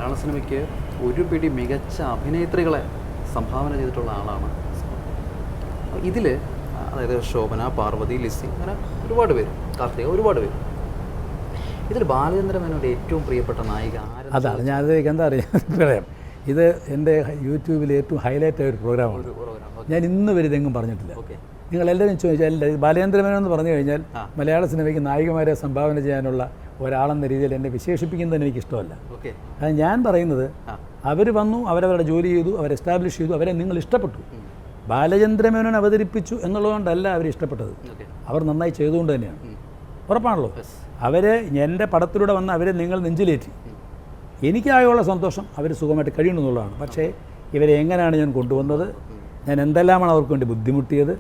മലയാള സിനിമയ്ക്ക് ഒരു പിടി മികച്ച അഭിനേത്രികളെ സംഭാവന ചെയ്തിട്ടുള്ള ആളാണ്. ഇതിൽ അതായത് ശോഭന, പാർവതി, ലിസി, അങ്ങനെ ഒരുപാട് പേര്, കാർത്തിക, ഒരുപാട് പേര്. ഇതിൽ ബാലചന്ദ്ര മേനോൻ്റെ ഏറ്റവും പ്രിയപ്പെട്ട നായിക ആരാണ്? അതാണ് ഞാനതിലേക്ക് എന്താ പറയാം, ഇത് എൻ്റെ യൂട്യൂബിൽ ഏറ്റവും ഹൈലൈറ്റ് ആയ ഒരു പ്രോഗ്രാമാണ്. ഞാൻ ഇന്ന് വരെ ഇതെങ്ങും പറഞ്ഞിട്ടില്ല. നിങ്ങളെല്ലാവരും ചോദിച്ചാൽ ബാലചന്ദ്ര മേനോൻ എന്ന് പറഞ്ഞു കഴിഞ്ഞാൽ മലയാള സിനിമയ്ക്ക് നായികമാരെ സംഭാവന ചെയ്യാനുള്ള ഒരാളെന്ന രീതിയിൽ എന്നെ വിശേഷിപ്പിക്കുന്നത് എനിക്കിഷ്ടമല്ല. അത് ഞാൻ പറയുന്നത്, അവർ വന്നു, അവരവരുടെ ജോലി ചെയ്തു, അവർ എസ്റ്റാബ്ലിഷ് ചെയ്തു, അവരെ നിങ്ങൾ ഇഷ്ടപ്പെട്ടു. ബാലചന്ദ്ര മേനോൻ അവതരിപ്പിച്ചു എന്നുള്ളതുകൊണ്ടല്ല അവർ ഇഷ്ടപ്പെട്ടത്, അവർ നന്നായി ചെയ്തുകൊണ്ട് തന്നെയാണ്. ഉറപ്പാണല്ലോ. അവരെ എൻ്റെ പടത്തിലൂടെ വന്ന് അവരെ നിങ്ങൾ നെഞ്ചിലേറ്റി. എനിക്കായുള്ള സന്തോഷം അവർ സുഖമായിട്ട് കഴിയണമെന്നുള്ളതാണ്. പക്ഷേ ഇവരെ എങ്ങനെയാണ് ഞാൻ കൊണ്ടുവന്നത്, ഞാൻ എന്തെല്ലാമാണ് അവർക്ക് വേണ്ടി ബുദ്ധിമുട്ടിയത്,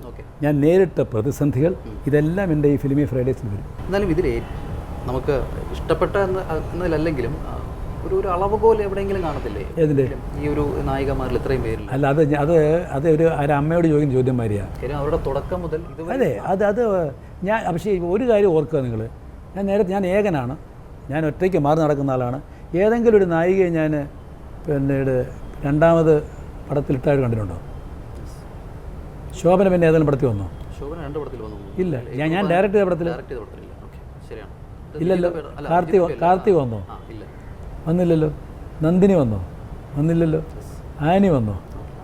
ഞാൻ നേരിട്ട പ്രതിസന്ധികൾ, ഇതെല്ലാം എൻ്റെ ഈ ഫിലിമി ഫ്രൈഡേസിൽ വരും. എന്നാലും ഇതിൽ നമുക്ക് ഇഷ്ടപ്പെട്ട എന്നതിലല്ലെങ്കിലും ഒരു അളവുകോൽ എവിടെയെങ്കിലും കാണത്തില്ലേ ഏതിൻ്റെ? ഈ ഒരു നായികമാരിൽ ഇത്രയും പേരിൽ. അല്ല, അത് ഒരു അമ്മയോട് ചോദിക്കുന്ന ചോദ്യം മാതിരിയാണ്. അവരുടെ തുടക്കം മുതൽ അതെ, അത് ഞാൻ പക്ഷേ ഒരു കാര്യം ഓർക്കുക നിങ്ങൾ, ഞാൻ ഏകനാണ്, ഞാൻ ഒറ്റയ്ക്ക് മാറി നടക്കുന്ന ആളാണ്. ഏതെങ്കിലും ഒരു നായികയെ ഞാൻ പിന്നീട് രണ്ടാമത് പടത്തിലിട്ടായിട്ട് കണ്ടിട്ടുണ്ടോ? ശോഭന പിന്നെ ഏതെങ്കിലും പടത്തിൽ വന്നോ? ശോഭന 2 പടത്തിൽ വന്നു. ഇല്ല, ഞാൻ ഡയറക്റ്റ് ചെയ്ത പടത്തിൽ ഇല്ലല്ലോ. കാർത്തിക് വന്നോ? വന്നില്ലല്ലോ. നന്ദിനി വന്നോ? വന്നില്ലല്ലോ. ആനി വന്നോ?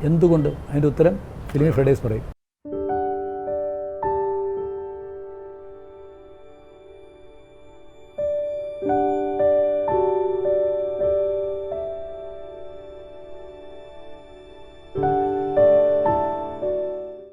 എന്തുകൊണ്ട്? അതിൻ്റെ ഉത്തരം ഫിലിമി ഫ്രൈഡേസ് പറയും.